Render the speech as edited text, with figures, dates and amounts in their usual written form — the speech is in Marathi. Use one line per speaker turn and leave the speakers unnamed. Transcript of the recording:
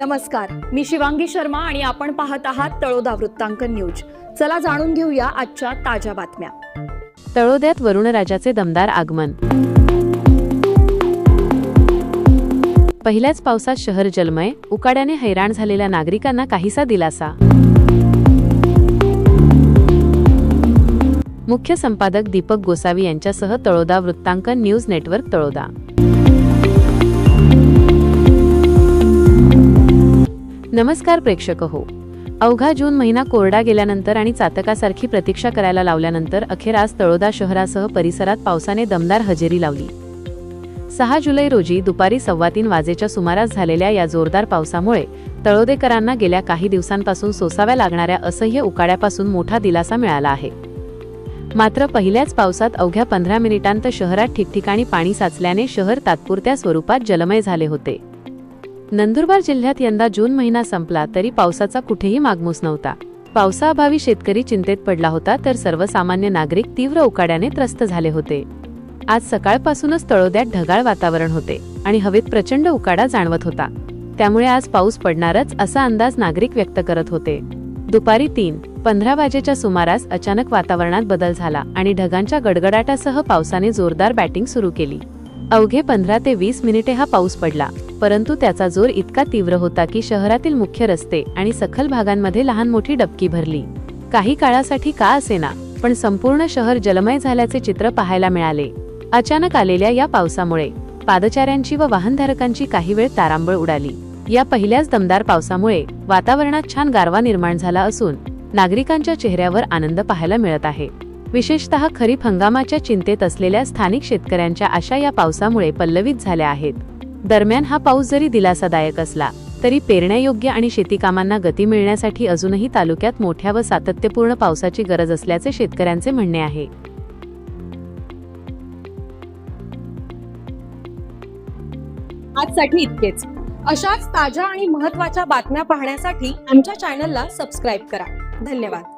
नमस्कार, मी शिवांगी शर्मा आणि आपण पाहत आहात तळोदा वृत्तांकन न्यूज। चला जाणून घेऊया आजच्या ताज्या बातम्या।
तळोद्यात वरुणराजाचे दमदार आगमन। पहिल्याच पावसात शहर जलमय, उकाड्याने हैराण झालेल्या नागरिकांना काहीसा दिलासा। मुख्य संपादक दीपक गोसावी यांच्यासह तळोदा वृत्तांकन न्यूज नेटवर्क तळोदा। नमस्कार प्रेक्षक हो, अवघा जून महिना कोरडा गेल्यानंतर आणि चातकासारखी प्रतीक्षा करायला लावल्यानंतर अखेर आज तळोदा शहरासह परिसरात पावसाने दमदार हजेरी लावली। 6 जुलै रोजी दुपारी 3:15 वाजेच्या सुमारास झालेल्या या जोरदार पावसामुळे तळोदेकरांना गेल्या काही दिवसांपासून सोसाव्या लागणाऱ्या असह्य उकाड्यापासून मोठा दिलासा मिळाला आहे। मात्र पहिल्याच पावसात अवघ्या 15 मिनिटांत शहरात ठिकठिकाणी पाणी साचल्याने शहर तात्पुरत्या स्वरूपात जलमय झाले होते। नंदुरबार जिल्ह्यात यंदा जून महिना संपला तरी पावसाचा कुठेही मागमूस नव्हता। पावसाअभावी शेतकरी चिंतेत पडला होता तर सर्वसामान्य नागरिक तीव्र उकाड्याने त्रस्त झाले होते। आज सकाळपासूनच तळोद्यात ढगाळ वातावरण होते आणि हवेत प्रचंड उकाडा जाणवत होता, त्यामुळे आज पाऊस पडणारच असा अंदाज नागरिक व्यक्त करत होते। दुपारी 3:15 वाजेच्या सुमारास अचानक वातावरणात बदल झाला आणि ढगांच्या गडगडाटासह पावसाने जोरदार बॅटिंग सुरू केली। अवघे 15 ते 20 मिनिटे हा पाऊस पडला, परंतु त्याचा जोर इतका तीव्र होता की शहरातील मुख्य रस्ते आणि सखल भागांमध्ये लहान मोठी डबकी भरली। काही काळासाठी का असेना, पण संपूर्ण शहर जलमय झाल्याचे चित्र पाहायला मिळाले। अचानक आलेल्या या पावसामुळे पादचाऱ्यांची व वाहनधारकांची काही वेळ तारांबळ उडाली। या पहिल्याच दमदार पावसामुळे वातावरणात छान गारवा निर्माण झाला असून नागरिकांच्या चेहऱ्यावर आनंद पाहायला मिळत आहे। विशेषतः खरीप हंगामाच्या चिंतेत असलेल्या स्थानिक शेतकऱ्यांच्या आशा या पावसामुळे पल्लवित झाल्या आहेत। दरम्यान हा पाऊस जरी दिलासादायक असला तरी पेरण्यायोग्य आणि शेतीकामांना गती मिळण्यासाठी अजूनही तालुक्यात मोठ्या व सातत्यपूर्ण पावसाची गरज असल्याचे शेतकऱ्यांचे म्हणणे आहे।
आजसाठी इतकेच। अशाच ताज्या आणि महत्त्वाच्या बातम्या पाहण्यासाठी आमच्या चॅनलला सबस्क्राइब करा। धन्यवाद।